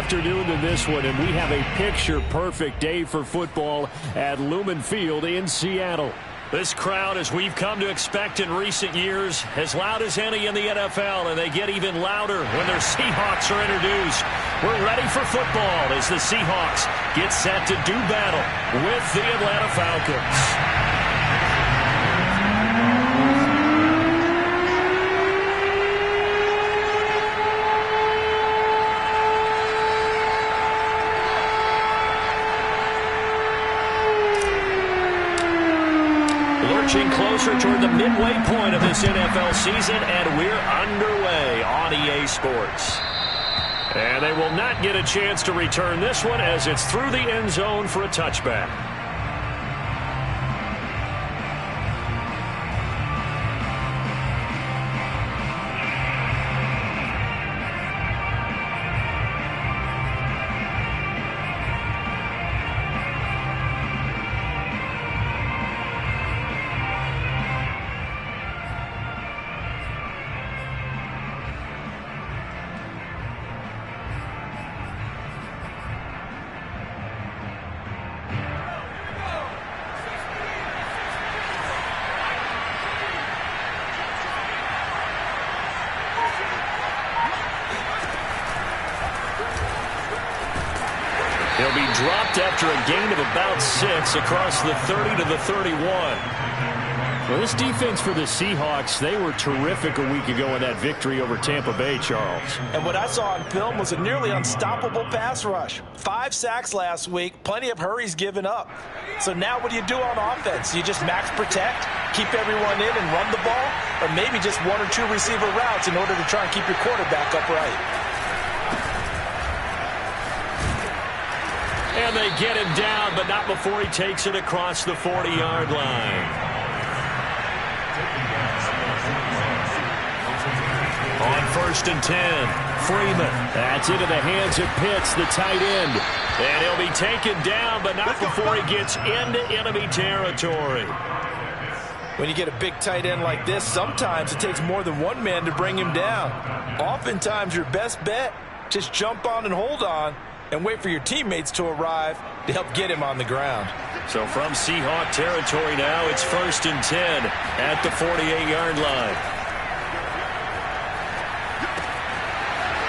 afternoon than this one, and we have a picture-perfect day for football at Lumen Field in Seattle. This crowd, as we've come to expect in recent years, as loud as any in the NFL, and they get even louder when their Seahawks are introduced. We're ready for football as the Seahawks get set to do battle with the Atlanta Falcons. Lurching closer toward the midway point of this NFL season, and we're underway on EA Sports. And they will not get a chance to return this one as it's through the end zone for a touchback. He'll be dropped after a gain of about 6 across the 30 to the 31. Well, this defense for the Seahawks, they were terrific a week ago in that victory over Tampa Bay, Charles. And what I saw on film was a nearly unstoppable pass rush. 5 sacks last week, plenty of hurries given up. So now what do you do on offense? You just max protect, keep everyone in and run the ball, or maybe just 1 or 2 receiver routes in order to try and keep your quarterback upright. And they get him down, but not before he takes it across the 40-yard line. On 1st and 10, Freeman. That's into the hands of Pitts, the tight end. And he'll be taken down, but not before he gets into enemy territory. When you get a big tight end like this, sometimes it takes more than one man to bring him down. Oftentimes, your best bet, just jump on and hold on, and wait for your teammates to arrive to help get him on the ground. So from Seahawk territory now, it's 1st and 10 at the 48-yard line.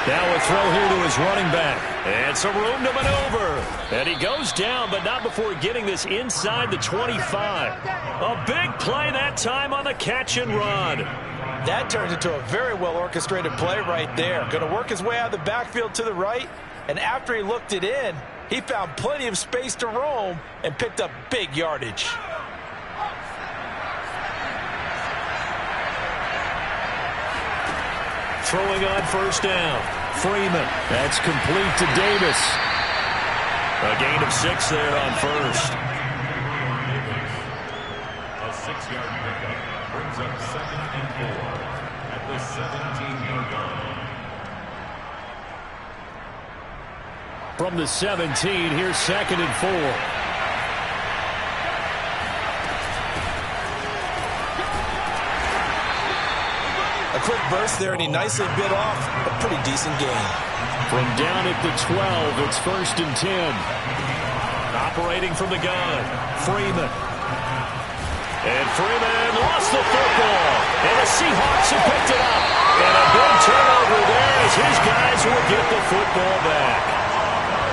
Now a throw here to his running back. And some room to maneuver. And he goes down, but not before getting this inside the 25. A big play that time on the catch and run. That turns into a very well-orchestrated play right there. Going to work his way out of the backfield to the right. And after he looked it in, he found plenty of space to roam and picked up big yardage. Throwing on 1st down. Freeman. That's complete to Davis. A gain of 6 there on 1st. A 6-yard pickup brings up 2nd and 4 at the 17-yard line. From the 17, here's 2nd and 4. A quick burst there, and he nicely bit off a pretty decent gain. From down at the 12, it's 1st and 10. Operating from the gun, Freeman. And Freeman lost the football. And the Seahawks have picked it up. And a big turnover there as his guys will get the football back.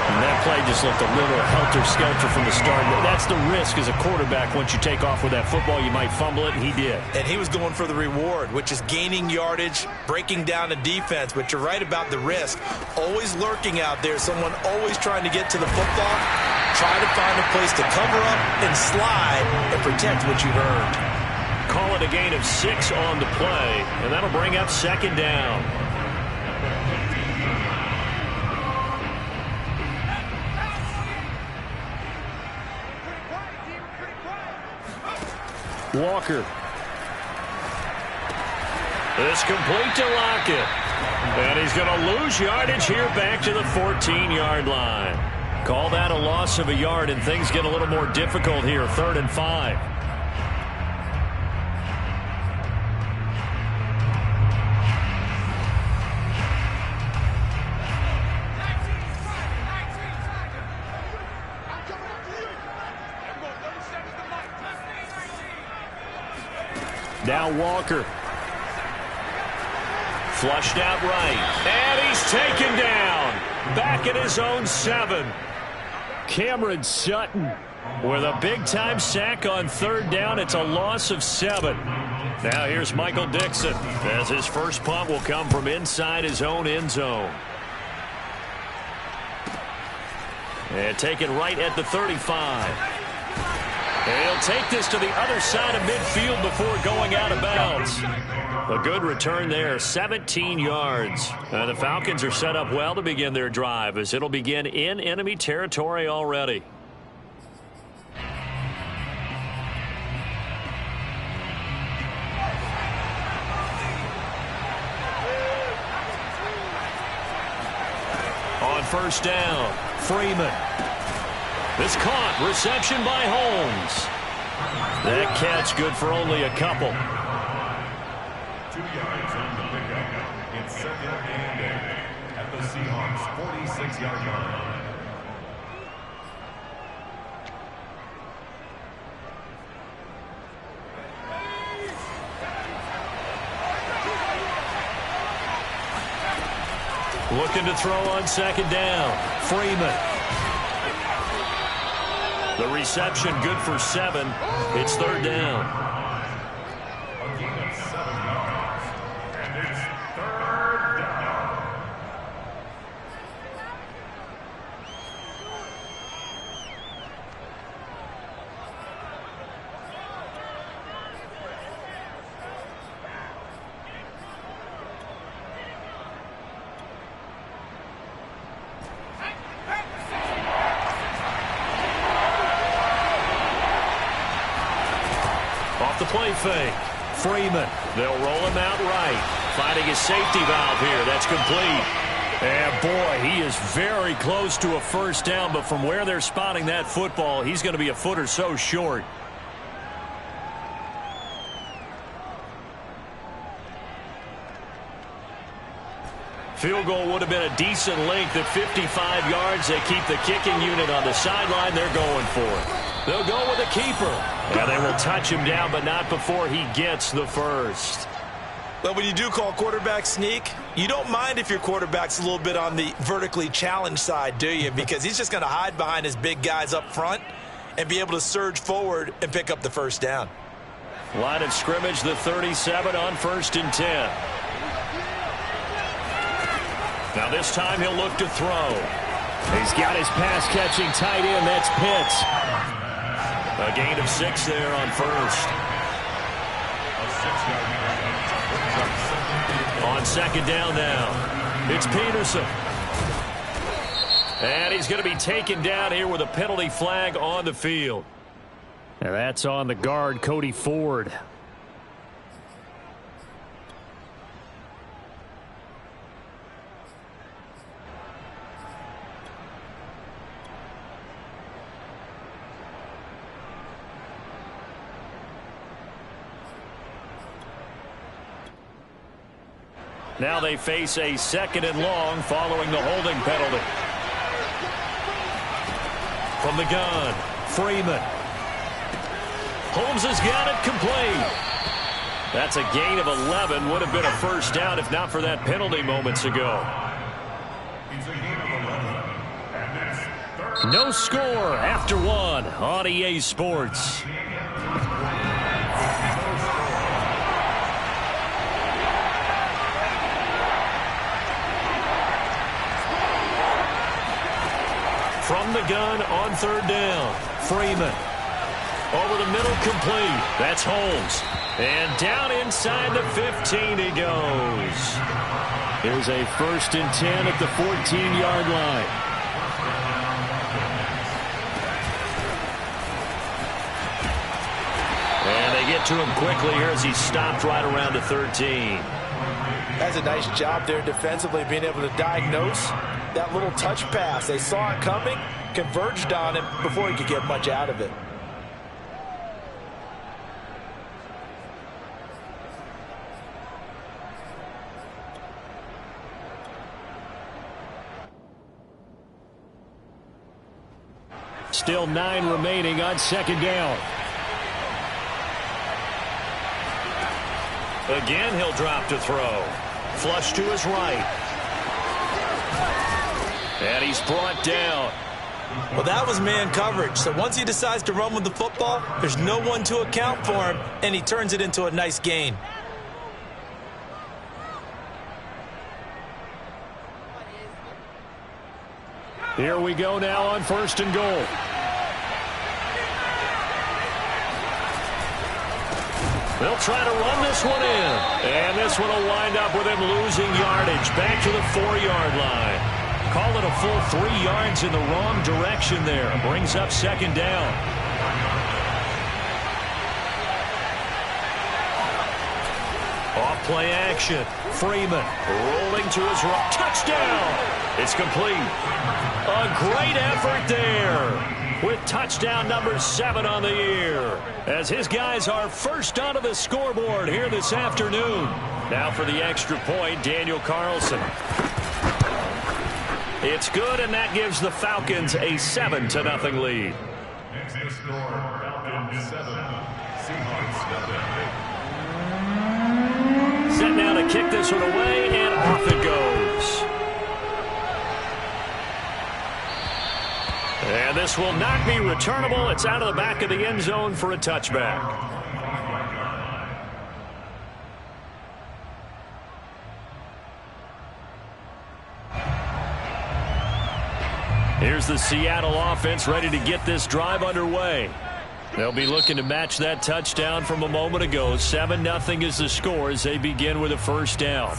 And that play just looked a little helter-skelter from the start. That's the risk as a quarterback. Once you take off with that football, you might fumble it, and he did. And he was going for the reward, which is gaining yardage, breaking down the defense. But you're right about the risk. Always lurking out there, someone always trying to get to the football. Try to find a place to cover up and slide and protect what you've earned. Call it a gain of 6 on the play, and that'll bring up 2nd down. Walker. It's complete to Lockett. And he's going to lose yardage here back to the 14-yard line. Call that a loss of a yard, and things get a little more difficult here. 3rd and 5. Now Walker. Flushed out right. And he's taken down. Back at his own 7. Cameron Sutton with a big-time sack on 3rd down. It's a loss of 7. Now here's Michael Dixon as his first punt will come from inside his own end zone. And taken right at the 35. And he'll take this to the other side of midfield before going out of bounds. A good return there, 17 yards. The Falcons are set up well to begin their drive as it'll begin in enemy territory already. On 1st down, Freeman. This caught, reception by Holmes. That catch good for only a couple. 2 yards on the pickup. It's 2nd and 8 at the Seahawks' 46-yard line. Looking to throw on 2nd down. Freeman. The reception good for 7. It's 3rd down. A gain of 7 yards. And it's 3rd down. The play fake. Freeman. They'll roll him out right. Finding his safety valve here. That's complete. And boy, he is very close to a 1st down, but from where they're spotting that football, he's going to be a foot or so short. Field goal would have been a decent length at 55 yards. They keep the kicking unit on the sideline. They're going for it. They'll go with a keeper. And they will touch him down, but not before he gets the 1st. Well, when you do call quarterback sneak, you don't mind if your quarterback's a little bit on the vertically challenged side, do you? Because he's just going to hide behind his big guys up front and be able to surge forward and pick up the 1st down. Line of scrimmage, the 37 on 1st and 10. Now this time he'll look to throw. He's got his pass-catching tight end. That's Pitts. A gain of 6 there on 1st. A 6-yard pickup. On 2nd down now, it's Peterson. And he's going to be taken down here with a penalty flag on the field. And that's on the guard, Cody Ford. Now they face a 2nd and long following the holding penalty. From the gun, Freeman. Holmes has got it complete. That's a gain of 11. Would have been a 1st down if not for that penalty moments ago. It's a gain of 11. And it's 3rd. No score after 1 on EA Sports. From the gun on 3rd down, Freeman. Over the middle, complete. That's Holmes. And down inside the 15 he goes. Here's a 1st and 10 at the 14-yard line. And they get to him quickly here as he stopped right around the 13. That's a nice job there defensively, being able to diagnose that little touch pass. They saw it coming, converged on him before he could get much out of it. Still 9 remaining on 2nd down. Again, he'll drop to throw. Flush to his right. And he's brought down. Well, that was man coverage. So once he decides to run with the football, there's no one to account for him, and he turns it into a nice gain. Here we go now on 1st and goal. They'll try to run this one in. And this one will wind up with him losing yardage back to the 4-yard line. Call it a full 3 yards in the wrong direction there. Brings up 2nd down. Off play action. Freeman rolling to his right. Touchdown! It's complete. A great effort there with touchdown number 7 on the year, as his guys are first onto the scoreboard here this afternoon. Now for the extra point, Daniel Carlson. It's good, and that gives the Falcons a 7-0 lead. Next to score, Falcons 7, Seahawks 7. Set now to kick this one away, and off it goes. And this will not be returnable. It's out of the back of the end zone for a touchback. Here's the Seattle offense ready to get this drive underway. They'll be looking to match that touchdown from a moment ago. 7-0 is the score as they begin with a 1st down.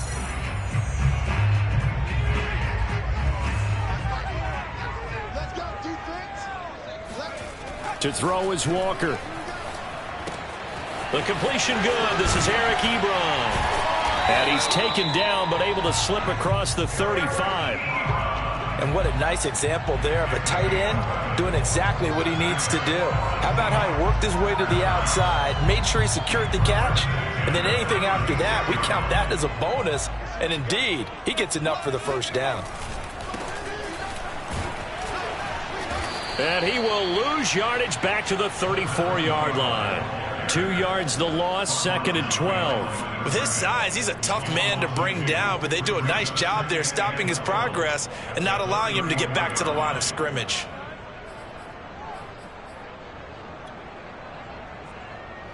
To throw is Walker. The completion good. This is Eric Ebron. And he's taken down but able to slip across the 35. And what a nice example there of a tight end doing exactly what he needs to do. How about how he worked his way to the outside, made sure he secured the catch, and then anything after that, we count that as a bonus. And indeed, he gets enough for the 1st down. And he will lose yardage back to the 34-yard line. 2 yards the loss, 2nd and 12. With his size, he's a tough man to bring down, but they do a nice job there stopping his progress and not allowing him to get back to the line of scrimmage.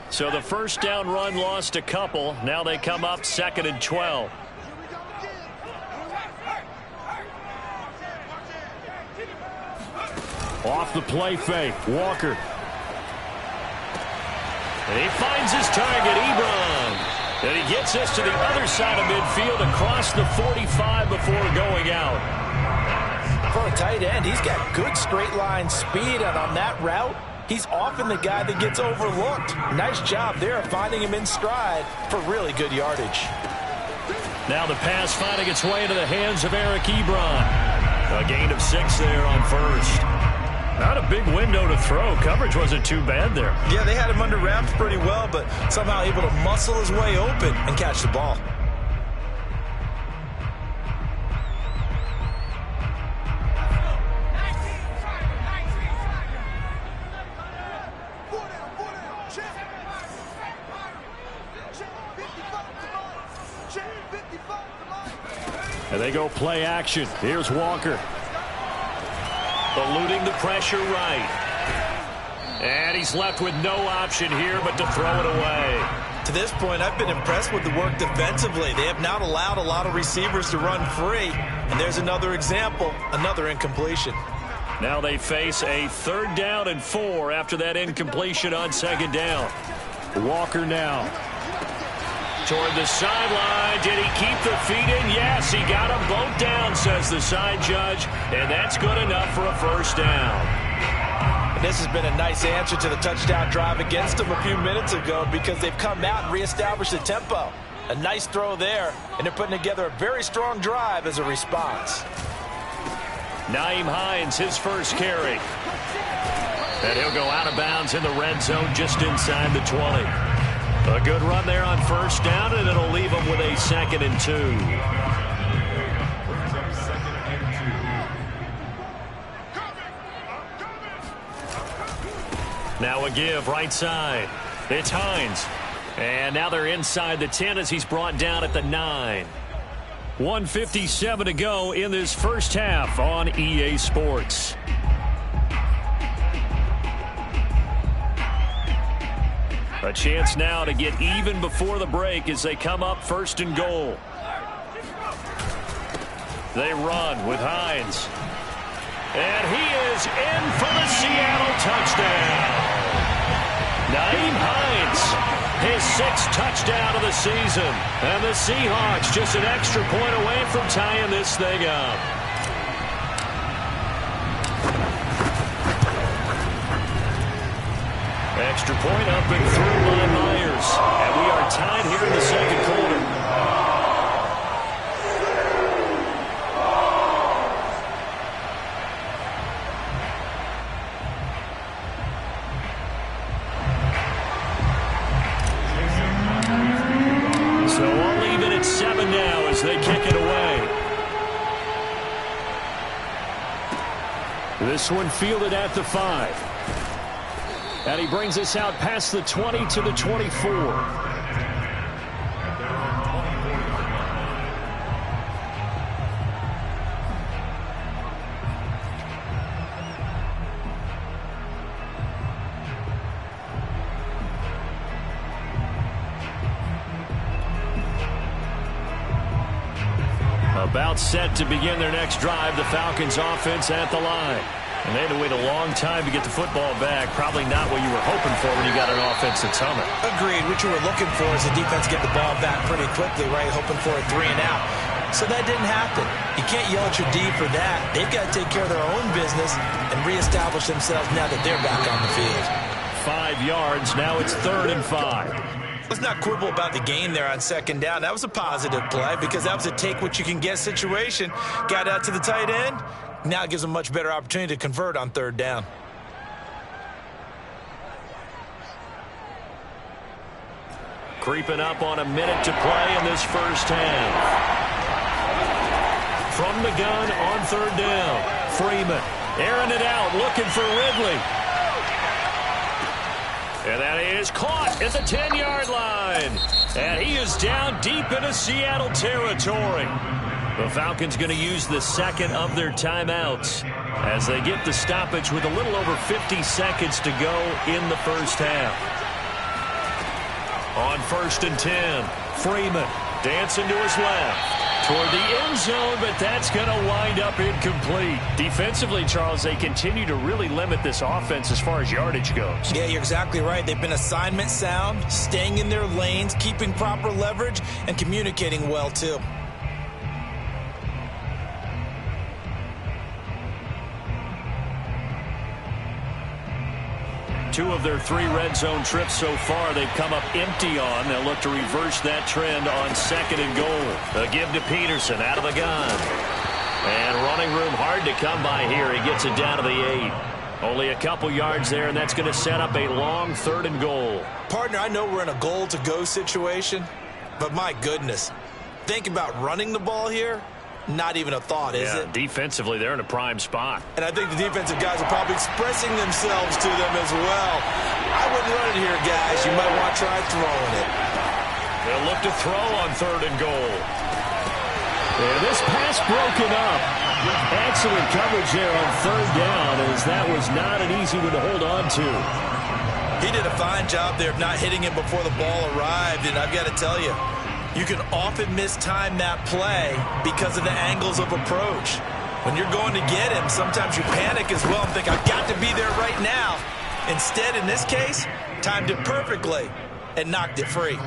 So the 1st down run lost a couple. Now they come up 2nd and 12. Off the play fake, Walker. And he finds his target, Ebron. And he gets us to the other side of midfield across the 45 before going out. For a tight end, he's got good straight line speed, and on that route, he's often the guy that gets overlooked. Nice job there finding him in stride for really good yardage. Now the pass finding its way into the hands of Eric Ebron. A gain of 6 there on 1st. Not a big window to throw. Coverage wasn't too bad there. Yeah, they had him under wraps pretty well, but somehow able to muscle his way open and catch the ball. And they go play action. Here's Walker. Eluding the pressure right. And he's left with no option here but to throw it away. To this point, I've been impressed with the work defensively. They have not allowed a lot of receivers to run free. And there's another example, another incompletion. Now they face a 3rd down and 4 after that incompletion on 2nd down. Walker now. Toward the sideline. Did he keep the feet in? Yes, he got them both down, says the side judge. And that's good enough for a 1st down. And this has been a nice answer to the touchdown drive against them a few minutes ago because they've come out and reestablished the tempo. A nice throw there, and they're putting together a very strong drive as a response. Nyheim Hines, his first carry. And he'll go out of bounds in the red zone just inside the 20. A good run there on 1st down, and it'll leave them with a 2nd and 2. Now a give right side. It's Hines. And now they're inside the 10 as he's brought down at the 9. 1:57 to go in this first half on EA Sports. A chance now to get even before the break as they come up first and goal. They run with Hines. And he is in for the Seattle touchdown. Nyheim Hines, his 6th touchdown of the season. And the Seahawks just an extra point away from tying this thing up. Extra point up and through by Myers. And we are tied here in the second quarter. So we'll leave it at 7 now as they kick it away. This one fielded at the 5. And he brings us out past the 20 to the 24. About set to begin their next drive, the Falcons offense at the line. And they had to wait a long time to get the football back. Probably not what you were hoping for when you got an offense that's humming. Agreed. What you were looking for is the defense get the ball back pretty quickly, right? Hoping for a 3 and out. So that didn't happen. You can't yell at your D for that. They've got to take care of their own business and reestablish themselves now that they're back on the field. 5 yards. Now it's 3rd and 5. Let's not quibble about the game there on 2nd down. That was a positive play because that was a take-what-you-can-get situation. Got out to the tight end. Now it gives them a much better opportunity to convert on 3rd down. Creeping up on a minute to play in this first half. From the gun on 3rd down. Freeman airing it out, looking for Ridley. And that is caught at the 10-yard line. And he is down deep into Seattle territory. The Falcons going to use the 2nd of their timeouts as they get the stoppage with a little over 50 seconds to go in the first half. On 1st and 10, Freeman dancing to his left toward the end zone, but that's going to wind up incomplete. Defensively, Charles, they continue to really limit this offense as far as yardage goes. Yeah, you're exactly right. They've been assignment sound, staying in their lanes, keeping proper leverage, and communicating well, too. Two of their 3 red zone trips so far they've come up empty on. They'll look to reverse that trend on 2nd and goal. The give to Peterson out of the gun. And running room hard to come by here. He gets it down to the 8. Only a couple yards there, and that's going to set up a long 3rd and goal. Partner, I know we're in a goal-to-go situation, but my goodness, think about running the ball here. Not even a thought, is it? Defensively, they're in a prime spot. And I think the defensive guys are probably expressing themselves to them as well. I wouldn't run it here, guys. You might want to try throwing it. They'll look to throw on 3rd and goal. And this pass broken up. Excellent coverage there on 3rd down, as that was not an easy one to hold on to. He did a fine job there of not hitting him before the ball arrived, and I've got to tell you, you can often mistime that play because of the angles of approach. When you're going to get him, sometimes you panic as well and think, I've got to be there right now. Instead, in this case, timed it perfectly and knocked it free.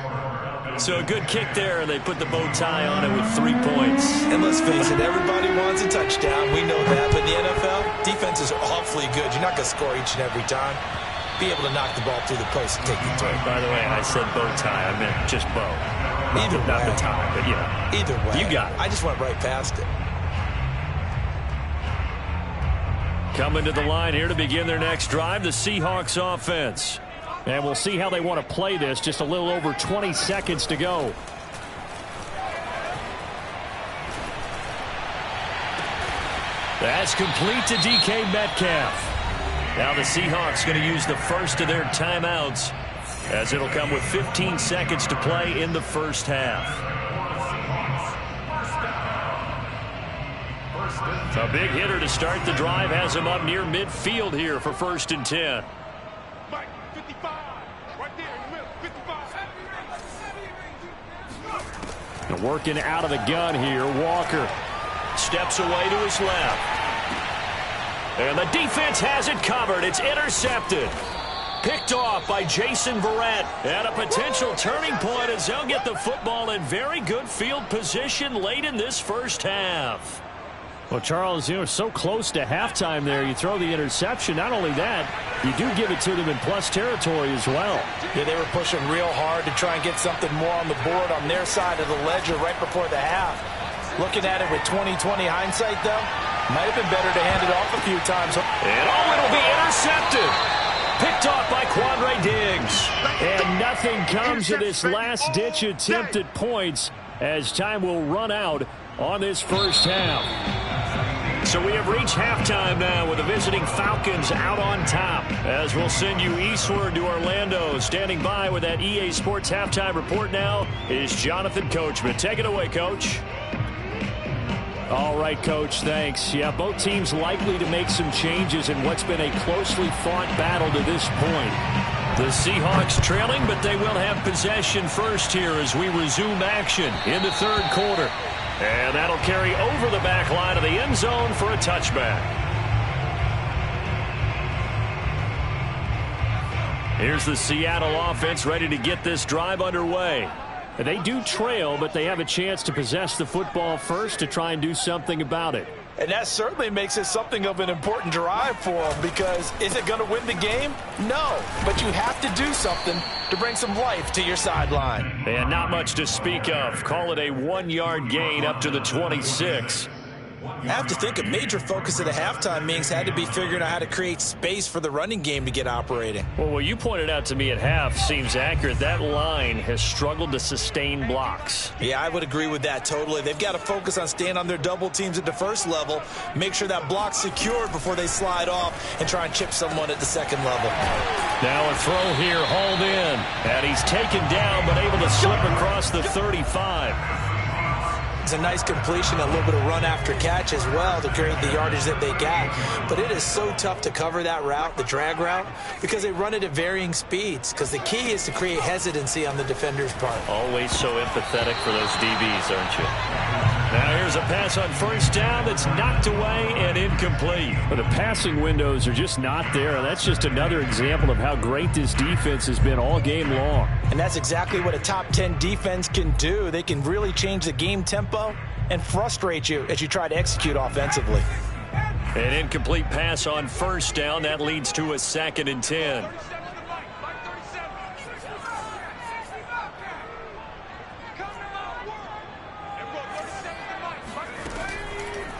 So a good kick there, and they put the bow tie on it with 3 points. And let's face it, everybody wants a touchdown. We know that. But in the NFL, defenses are awfully good. You're not going to score each and every time. Be able to knock the ball through the post and take the turn. By the way, I said bow tie. I meant just bow. Either way. Not the tie, but you know. Either way. You got it. I just went right past it. Coming to the line here to begin their next drive, the Seahawks offense. And we'll see how they want to play this. Just a little over 20 seconds to go. That's complete to DK Metcalf. Now the Seahawks going to use the first of their timeouts as it'll come with 15 seconds to play in the first half. A big hitter to start the drive has him up near midfield here for 1st and 10. Working out of the gun here, Walker steps away to his left. And the defense has it covered. It's intercepted. Picked off by Jason Verrett. And a potential turning point as they'll get the football in very good field position late in this first half. Well, Charles, you know, so close to halftime there. You throw the interception. Not only that, you do give it to them in plus territory as well. Yeah, they were pushing real hard to try and get something more on the board on their side of the ledger right before the half. Looking at it with 20/20 hindsight, though, might have been better to hand it off a few times. And it'll be intercepted. Picked off by Quandre Diggs. And nothing comes of this last-ditch attempt at points as time will run out on this first half. So we have reached halftime now with the visiting Falcons out on top. As we'll send you eastward to Orlando. Standing by with that EA Sports halftime report now is Jonathan Coachman. Take it away, Coach. All right, Coach, thanks. Yeah, both teams likely to make some changes in what's been a closely fought battle to this point. The Seahawks trailing, but they will have possession first here as we resume action in the third quarter. And that'll carry over the back line of the end zone for a touchback. Here's the Seattle offense ready to get this drive underway. They do trail, but they have a chance to possess the football first to try and do something about it. And that certainly makes it something of an important drive for them, because is it going to win the game? No, but you have to do something to bring some life to your sideline. And not much to speak of. Call it a 1-yard gain up to the 26. I have to think a major focus of the halftime meetings had to be figuring out how to create space for the running game to get operating. Well, what you pointed out to me at half seems accurate. That line has struggled to sustain blocks. Yeah, I would agree with that totally. They've got to focus on staying on their double teams at the first level, make sure that block's secured before they slide off and try and chip someone at the second level. Now a throw here, hauled in. And he's taken down, but able to slip across the 35. It's a nice completion, a little bit of run after catch as well to create the yardage that they got. But it is so tough to cover that route, the drag route, because they run it at varying speeds. Because the key is to create hesitancy on the defender's part. Always so empathetic for those DBs, aren't you? Now here's a pass on first down that's knocked away and incomplete. But the passing windows are just not there. That's just another example of how great this defense has been all game long. And that's exactly what a top 10 defense can do. They can really change the game tempo and frustrate you as you try to execute offensively. An incomplete pass on first down. That leads to a 2nd and 10.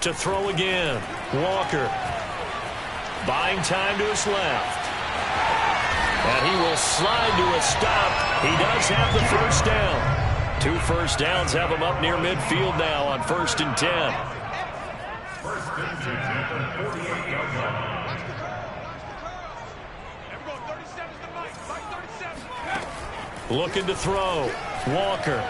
To throw again. Walker. Buying time to his left. And he will slide to a stop. He does have the first down. 2 first downs have him up near midfield now on 1st and 10. First and 10 from 48-yard line. Looking to throw. Walker.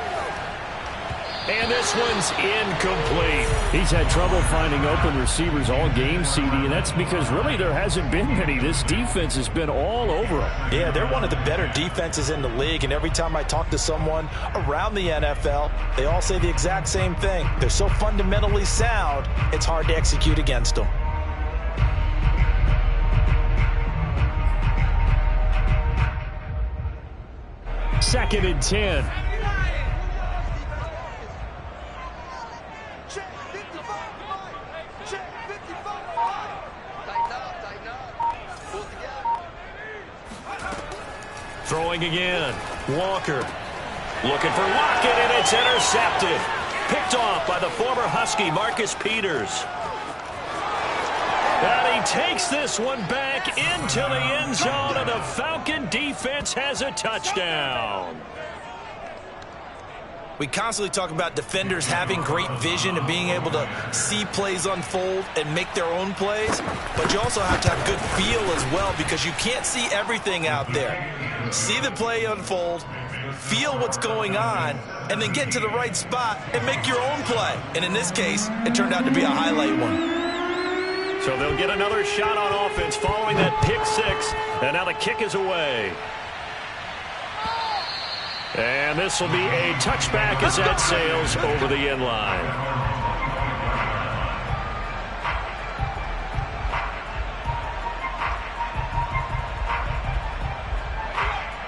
And this one's incomplete. He's had trouble finding open receivers all game, CD, and that's because really there hasn't been many. This defense has been all over them. Yeah, they're one of the better defenses in the league, and every time I talk to someone around the NFL, they all say the exact same thing. They're so fundamentally sound, it's hard to execute against them. Second and 10. Throwing again. Walker. Looking for Lockett, and it's intercepted. Picked off by the former Husky, Marcus Peters. And he takes this one back into the end zone, and the Falcon defense has a touchdown. We constantly talk about defenders having great vision and being able to see plays unfold and make their own plays, but you also have to have good feel as well because you can't see everything out there. See the play unfold, feel what's going on, and then get to the right spot and make your own play. And in this case, it turned out to be a highlight one. So they'll get another shot on offense following that pick six, and now the kick is away. And this will be a touchback as that sails over the end line.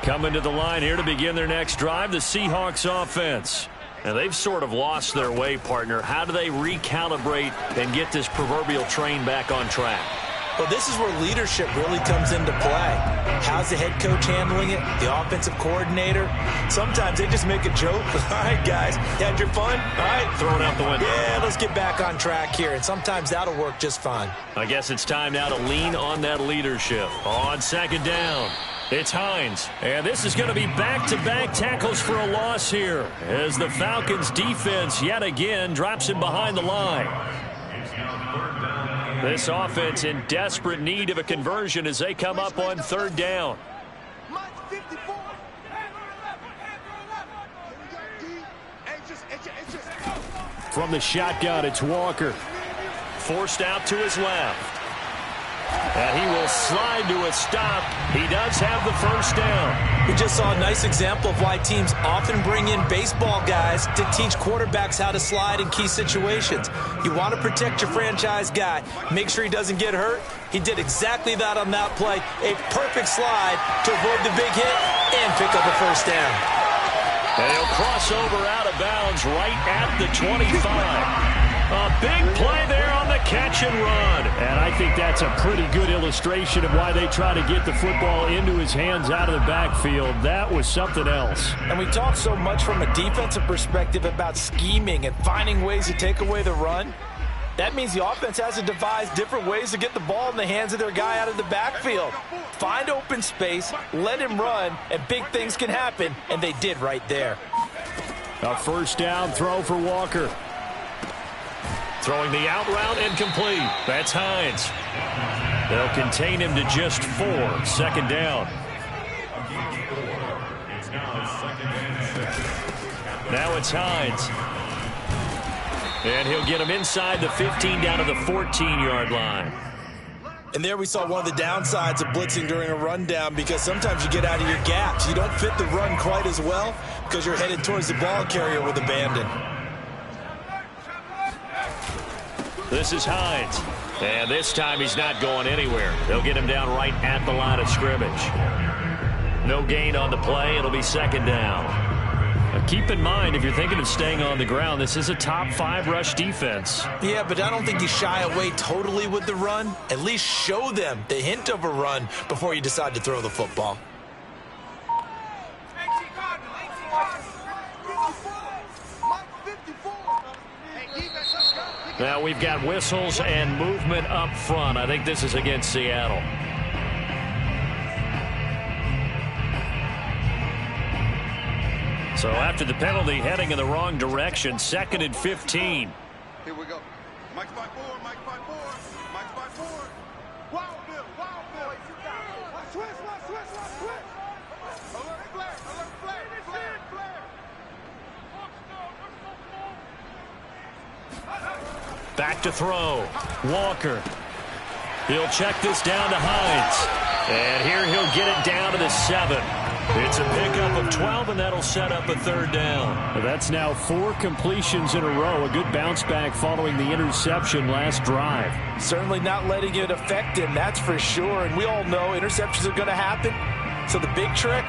Coming to the line here to begin their next drive, the Seahawks offense. And they've sort of lost their way, partner. How do they recalibrate and get this proverbial train back on track? Well, this is where leadership really comes into play. How's the head coach handling it? The offensive coordinator? Sometimes they just make a joke. All right, guys, you had your fun? All right. Throw it out the window. Yeah, let's get back on track here. And sometimes that'll work just fine. I guess it's time now to lean on that leadership. On second down, it's Hines. And this is going to be back-to-back tackles for a loss here as the Falcons defense yet again drops him behind the line. This offense in desperate need of a conversion as they come up on third down. From the shotgun, it's Walker. Forced out to his left. And he will slide to a stop. He does have the first down. We just saw a nice example of why teams often bring in baseball guys to teach quarterbacks how to slide in key situations. You want to protect your franchise guy. Make sure he doesn't get hurt. He did exactly that on that play. A perfect slide to avoid the big hit and pick up a first down. And he'll cross over out of bounds right at the 25. A big play there on the catch and run. And I think that's a pretty good illustration of why they try to get the football into his hands out of the backfield. That was something else. And we talk so much from a defensive perspective about scheming and finding ways to take away the run. That means the offense has to devise different ways to get the ball in the hands of their guy out of the backfield. Find open space, let him run, and big things can happen, and they did right there. A first down throw for Walker. Throwing the out route incomplete. That's Hines. They'll contain him to just 4. Second down. Now it's Hines. And he'll get him inside the 15 down to the 14-yard line. And there we saw one of the downsides of blitzing during a rundown because sometimes you get out of your gaps. You don't fit the run quite as well because you're headed towards the ball carrier with abandon. This is Hines. And this time he's not going anywhere. They'll get him down right at the line of scrimmage. No gain on the play. It'll be second down. Now keep in mind, if you're thinking of staying on the ground, this is a top 5 rush defense. Yeah, but I don't think you shy away totally with the run. At least show them the hint of a run before you decide to throw the football. Now we've got whistles and movement up front. I think this is against Seattle. So after the penalty, heading in the wrong direction, 2nd and 15. Here we go. Mike's by 4, Mike's by 4, Mike's by 4. Wild Bill, Wild Bill. Switch. Alert flag. Back to throw. Walker. He'll check this down to Hines. And here he'll get it down to the 7. It's a pickup of 12, and that'll set up a third down. Well, that's now 4 completions in a row. A good bounce back following the interception last drive. Certainly not letting it affect him, that's for sure. And we all know interceptions are going to happen. So the big trick,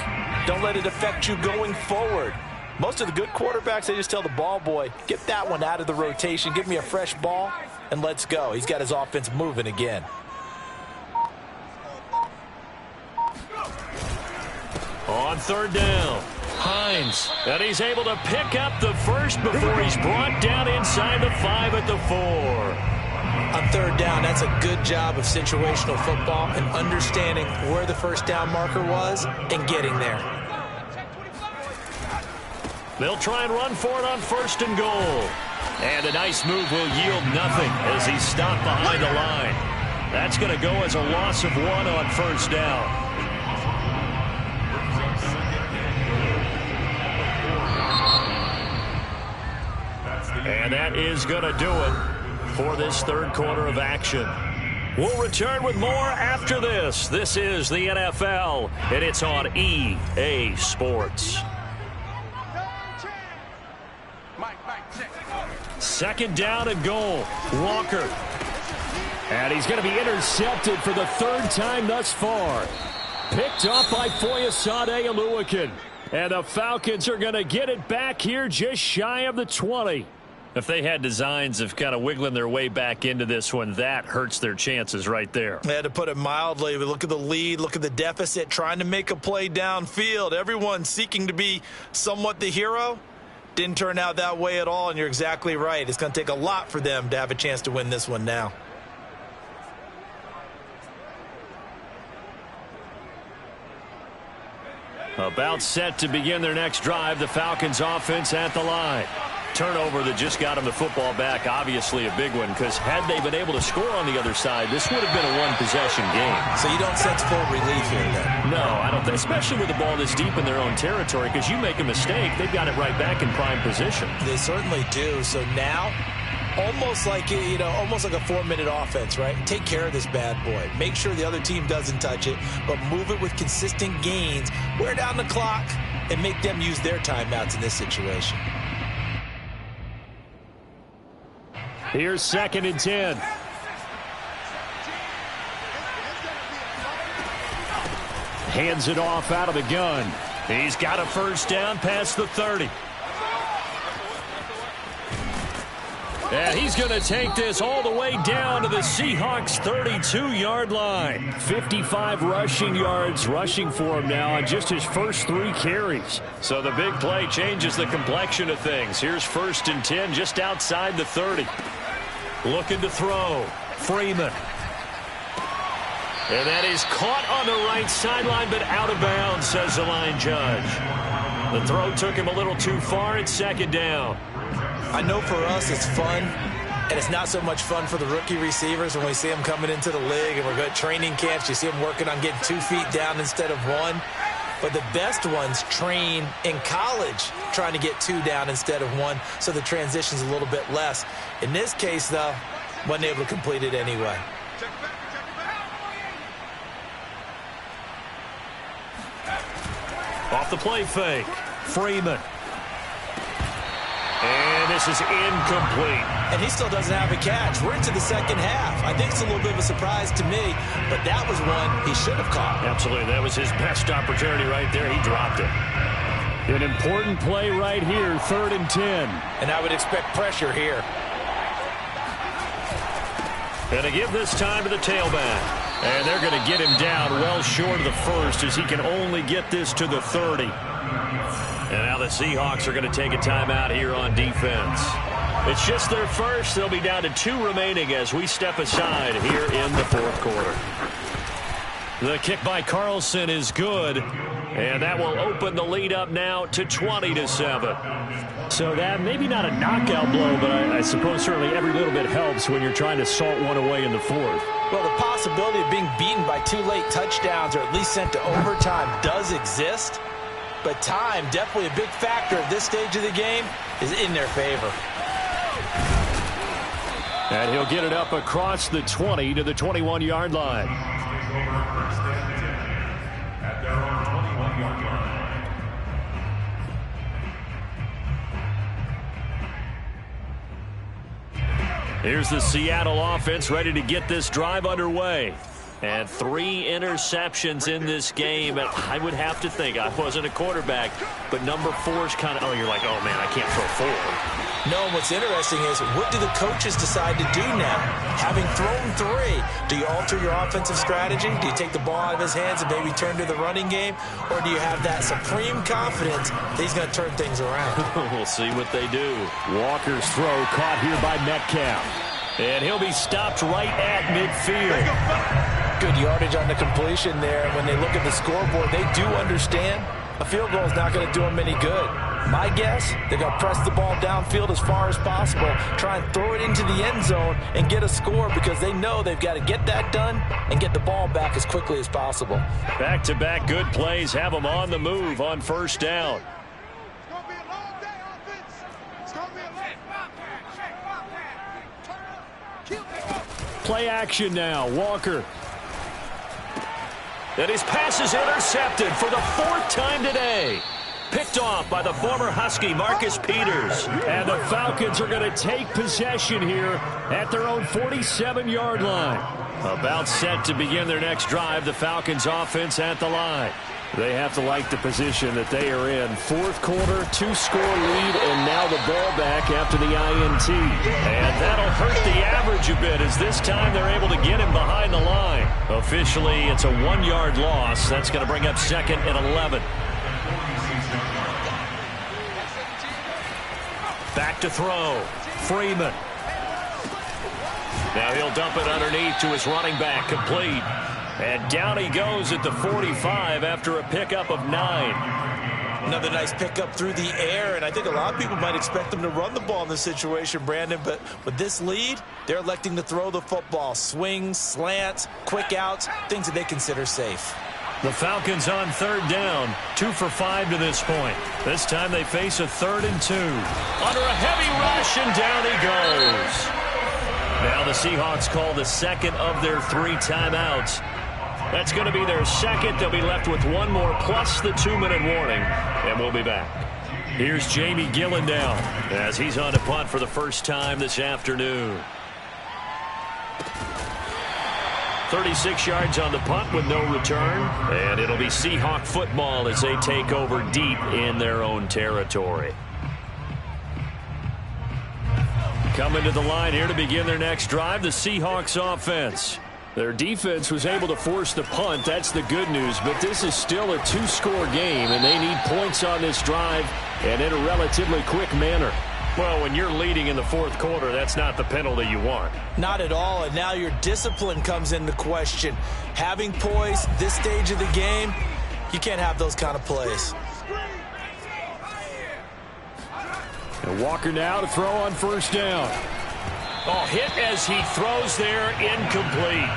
don't let it affect you going forward. Most of the good quarterbacks, they just tell the ball boy, get that one out of the rotation, give me a fresh ball, and let's go. He's got his offense moving again. On third down, Hines, and he's able to pick up the first before he's brought down inside the 5 at the 4. On third down, that's a good job of situational football and understanding where the first down marker was and getting there. They'll try and run for it on 1st and goal. And a nice move will yield nothing as he's stopped behind the line. That's going to go as a loss of 1 on 1st down. And that is going to do it for this 3rd quarter of action. We'll return with more after this. This is the NFL, and it's on EA Sports. 2nd down and goal. Walker. And he's going to be intercepted for the 3rd time thus far. Picked up by Foyesade Oluwakin. And the Falcons are going to get it back here just shy of the 20. If they had designs of kind of wiggling their way back into this one, that hurts their chances right there. Yeah, to put it mildly, look at the lead, look at the deficit, trying to make a play downfield. Everyone seeking to be somewhat the hero. Didn't turn out that way at all, and you're exactly right. It's going to take a lot for them to have a chance to win this one now. About set to begin their next drive, the Falcons offense at the line. Turnover that just got them the football back, obviously a big one, because had they been able to score on the other side, this would have been a one-possession game. So you don't sense full relief here, then? No, I don't think, especially with the ball this deep in their own territory, because you make a mistake, they've got it right back in prime position. They certainly do. So now, almost like a 4-minute offense, right? Take care of this bad boy. Make sure the other team doesn't touch it, but move it with consistent gains. Wear down the clock and make them use their timeouts in this situation. Here's 2nd and 10. Hands it off out of the gun. He's got a 1st down past the 30. And he's going to take this all the way down to the Seahawks' 32-yard line. 55 rushing yards rushing for him now on just his first 3 carries. So the big play changes the complexion of things. Here's 1st and 10 just outside the 30. Looking to throw. Freeman. And that is caught on the right sideline, but out of bounds, says the line judge. The throw took him a little too far. It's 2nd down. I know for us it's fun, and it's not so much fun for the rookie receivers when we see them coming into the league and we're going to training camps. You see them working on getting 2 feet down instead of 1. But the best ones train in college trying to get 2 down instead of 1, so the transition's a little bit less. In this case, though, wasn't able to complete it anyway. Off the play fake. Freeman. And this is incomplete. And he still doesn't have a catch. We're into the 2nd half. I think it's a little bit of a surprise to me, but that was one he should have caught. Absolutely. That was his best opportunity right there. He dropped it. An important play right here, 3rd and 10. And I would expect pressure here. And to give this time to the tailback. And they're going to get him down well short of the 1st as he can only get this to the 30. And now the Seahawks are going to take a timeout here on defense. It's just their first. They'll be down to 2 remaining as we step aside here in the 4th quarter. The kick by Carlson is good. And that will open the lead up now to 20-7. So that maybe not a knockout blow, but I suppose certainly every little bit helps when you're trying to salt one away in the 4th. Well, the possibility of being beaten by 2 late touchdowns or at least sent to overtime does exist. But time, definitely a big factor at this stage of the game, is in their favor. And he'll get it up across the 20 to the 21-yard line. At their own 21-yard line. Here's the Seattle offense ready to get this drive underway. And 3 interceptions in this game. And I would have to think, I wasn't a quarterback, but number 4 is kind of, oh, you're like, oh, man, I can't throw 4. No, and what's interesting is, what do the coaches decide to do now? Having thrown 3, do you alter your offensive strategy? Do you take the ball out of his hands and maybe turn to the running game? Or do you have that supreme confidence that he's going to turn things around? We'll see what they do. Walker's throw caught here by Metcalf. And he'll be stopped right at midfield. Good yardage on the completion there. When they look at the scoreboard, they do understand a field goal is not going to do them any good. My guess, they're going to press the ball downfield as far as possible, try and throw it into the end zone and get a score because they know they've got to get that done and get the ball back as quickly as possible. Back-to-back good plays have them on the move on first down. It's going to be a long day, offense. It's going to be a long day. Play action now. Walker. And his pass is intercepted for the 4th time today. Picked off by the former Husky, Marcus Peters. And the Falcons are going to take possession here at their own 47-yard line. About set to begin their next drive, the Falcons offense at the line. They have to like the position that they are in. 4th quarter, 2-score lead, and now the ball back after the INT. And that'll hurt the average a bit as this time they're able to get him behind the line. Officially, it's a 1-yard loss. That's going to bring up 2nd and 11. Back to throw. Freeman. Now he'll dump it underneath to his running back. Complete. And down he goes at the 45 after a pickup of 9. Another nice pickup through the air, and I think a lot of people might expect them to run the ball in this situation, Brandon, but with this lead, they're electing to throw the football. Swings, slants, quick outs, things that they consider safe. The Falcons on 3rd down, 2 for 5 to this point. This time they face a 3rd and 2. Under a heavy rush, and down he goes. Now the Seahawks call the 2nd of their 3 timeouts. That's going to be their 2nd. They'll be left with 1 more plus the 2-minute warning, and we'll be back. Here's Jamie Gillendown as he's on to punt for the first time this afternoon. 36 yards on the punt with no return, and it'll be Seahawk football as they take over deep in their own territory. Coming to the line here to begin their next drive, the Seahawks offense. Their defense was able to force the punt. That's the good news, but this is still a 2-score game, and they need points on this drive and in a relatively quick manner. Well, when you're leading in the 4th quarter, that's not the penalty you want. Not at all, and now your discipline comes into question. Having poise this stage of the game, you can't have those kind of plays. And Walker now to throw on first down. Oh, hit as he throws there, incomplete.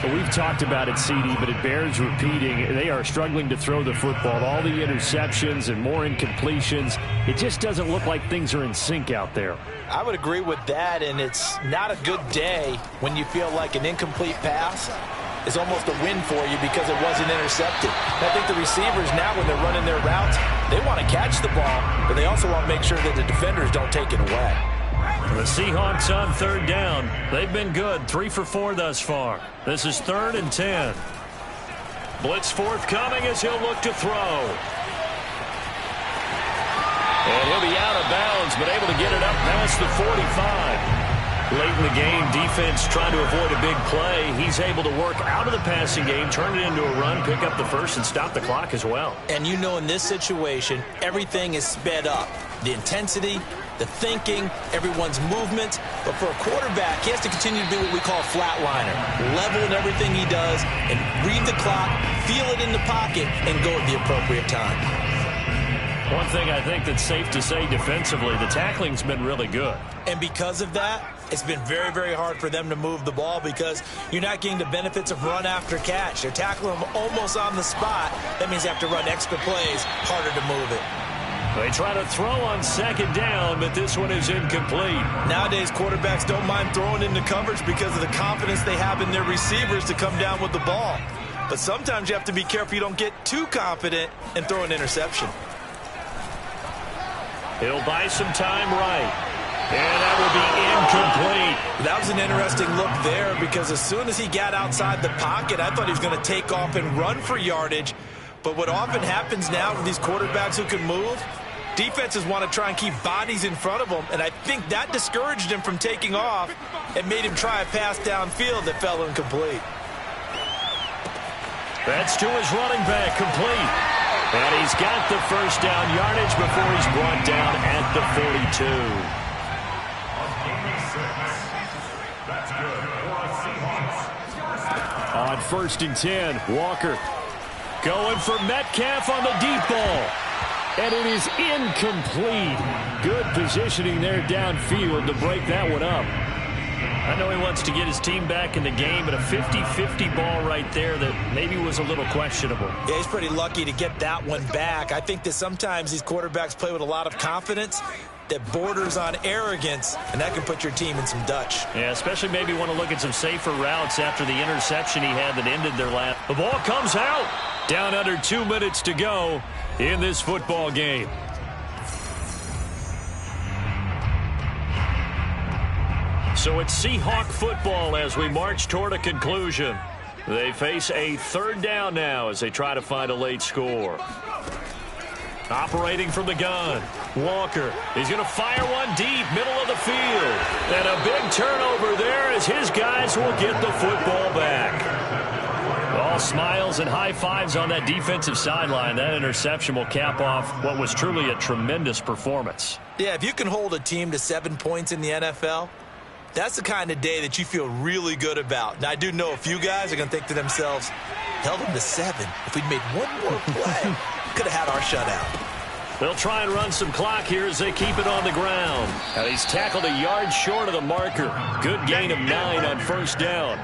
Well, we've talked about it, CD, but it bears repeating. They are struggling to throw the football. All the interceptions and more incompletions. It just doesn't look like things are in sync out there. I would agree with that, and it's not a good day when you feel like an incomplete pass is almost a win for you because it wasn't intercepted. And I think the receivers now, when they're running their routes, they want to catch the ball, but they also want to make sure that the defenders don't take it away. The Seahawks on 3rd down. They've been good, 3 for 4 thus far. This is 3rd and 10. Blitz forthcoming as he'll look to throw. And he'll be out of bounds, but able to get it up past the 45. Late in the game, defense trying to avoid a big play. He's able to work out of the passing game, turn it into a run, pick up the first, and stop the clock as well. And you know in this situation, everything is sped up. The intensity, the thinking, everyone's movement. But for a quarterback, he has to continue to be what we call a flatliner. Level in everything he does and read the clock, feel it in the pocket, and go at the appropriate time. One thing I think that's safe to say defensively, the tackling's been really good. And because of that, it's been very, very hard for them to move the ball because you're not getting the benefits of run after catch. They're tackling them almost on the spot. That means they have to run extra plays, harder to move it. They try to throw on 2nd down, but this one is incomplete. Nowadays, quarterbacks don't mind throwing into coverage because of the confidence they have in their receivers to come down with the ball. But sometimes you have to be careful you don't get too confident and throw an interception. He'll buy some time right. And that will be incomplete. That was an interesting look there because as soon as he got outside the pocket, I thought he was going to take off and run for yardage. But what often happens now with these quarterbacks who can move, defenses want to try and keep bodies in front of them, and I think that discouraged him from taking off and made him try a pass downfield that fell incomplete. That's to his running back, complete. And he's got the first down yardage before he's brought down at the 42. On 1st and 10, Walker going for Metcalf on the deep ball. And it is incomplete. Good positioning there downfield to break that one up. I know he wants to get his team back in the game, but a 50-50 ball right there that maybe was a little questionable. Yeah, he's pretty lucky to get that one back. I think that sometimes these quarterbacks play with a lot of confidence that borders on arrogance, and that can put your team in some Dutch. Yeah, especially maybe want to look at some safer routes after the interception he had that ended their last. The ball comes out. Down under 2 minutes to go in this football game. So it's Seahawk football as we march toward a conclusion. They face a third down now as they try to find a late score. Operating from the gun, Walker. He's going to fire one deep, middle of the field. And a big turnover there as his guys will get the football back. All smiles and high fives on that defensive sideline. That interception will cap off what was truly a tremendous performance. Yeah, if you can hold a team to 7 points in the NFL, that's the kind of day that you feel really good about. Now, I do know a few guys are going to think to themselves, held them to 7. If we'd made one more play, could have had our shutout. They'll try and run some clock here as they keep it on the ground. Now he's tackled a yard short of the marker. Good gain of 9 on first down.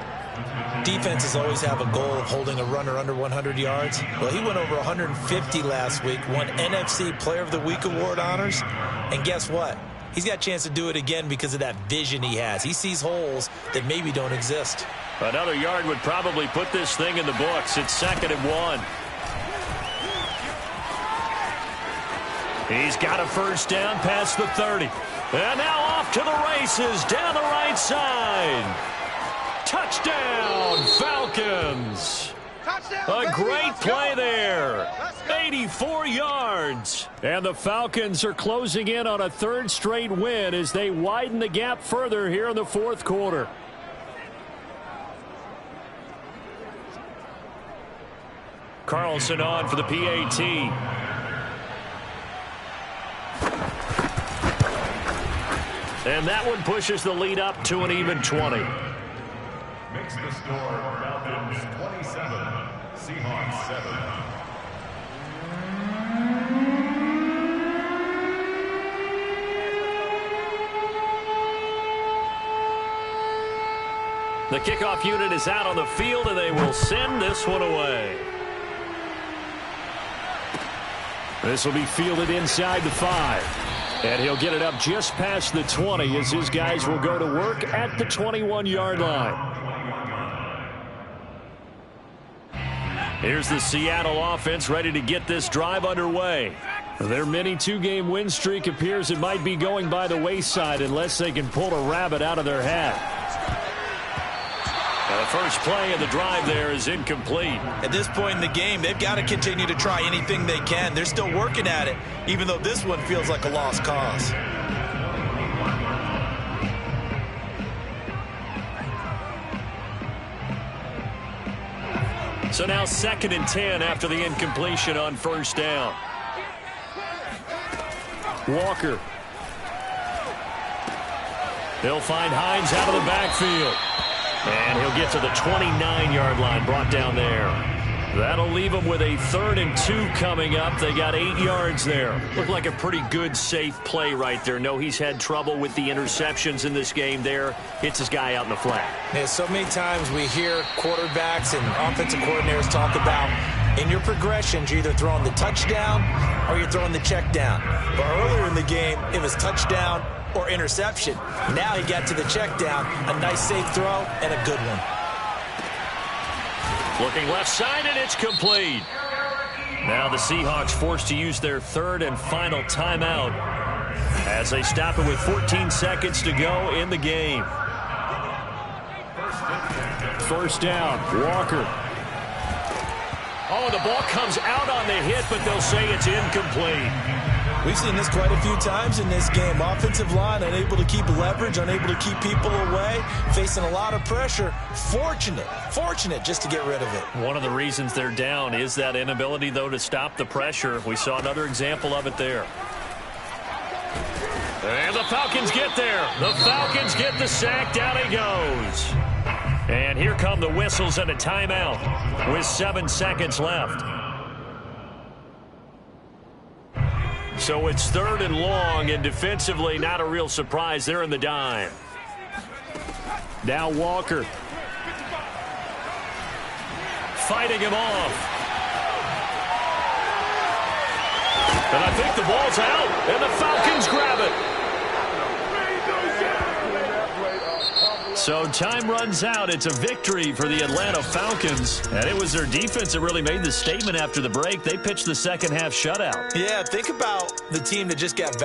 Defenses always have a goal of holding a runner under 100 yards. Well, he went over 150 last week, won NFC Player of the Week award honors. And guess what? He's got a chance to do it again because of that vision he has. He sees holes that maybe don't exist. Another yard would probably put this thing in the books. It's 2nd and 1. He's got a first down past the 30. And now off to the races down the right side. Touchdown, Falcons. A great play there. 84 yards. And the Falcons are closing in on a third straight win as they widen the gap further here in the fourth quarter. Carlson on for the PAT. And that one pushes the lead up to an even 20. Makes the score Falcons 27, Seahawks 7. The kickoff unit is out on the field, and they will send this one away. This will be fielded inside the 5. And he'll get it up just past the 20 as his guys will go to work at the 21-yard line. Here's the Seattle offense ready to get this drive underway. Their mini 2-game win streak appears it might be going by the wayside unless they can pull a rabbit out of their hat. The first play of the drive there is incomplete. At this point in the game, they've got to continue to try anything they can. They're still working at it, even though this one feels like a lost cause. So now 2nd and 10 after the incompletion on first down. Walker. They'll find Hines out of the backfield. And he'll get to the 29-yard line, brought down there. That'll leave them with a 3rd and 2 coming up. They got 8 yards there. Looked like a pretty good, safe play right there. No, he's had trouble with the interceptions in this game there. Hits his guy out in the flat. Yeah, so many times we hear quarterbacks and offensive coordinators talk about in your progressions, you're either throwing the touchdown or you're throwing the check down. But earlier in the game, it was touchdown or interception. Now he got to the check down, a nice safe throw and a good one. Looking left side, and it's complete. Now the Seahawks forced to use their 3rd and final timeout as they stop it with 14 seconds to go in the game. First down, Walker. Oh, the ball comes out on the hit, but they'll say it's incomplete. We've seen this quite a few times in this game. Offensive line unable to keep leverage, unable to keep people away, facing a lot of pressure. Fortunate just to get rid of it. One of the reasons they're down is that inability, though, to stop the pressure. We saw another example of it there. And the Falcons get there. The Falcons get the sack. Down he goes. And here come the whistles and a timeout with 7 seconds left. So it's 3rd and long, and defensively not a real surprise. They're in the dime. Now Walker. Fighting him off. And I think the ball's out, and the Falcons grab it. So time runs out. It's a victory for the Atlanta Falcons. And it was their defense that really made the statement after the break. They pitched the second half shutout. Yeah, think about the team that just got banged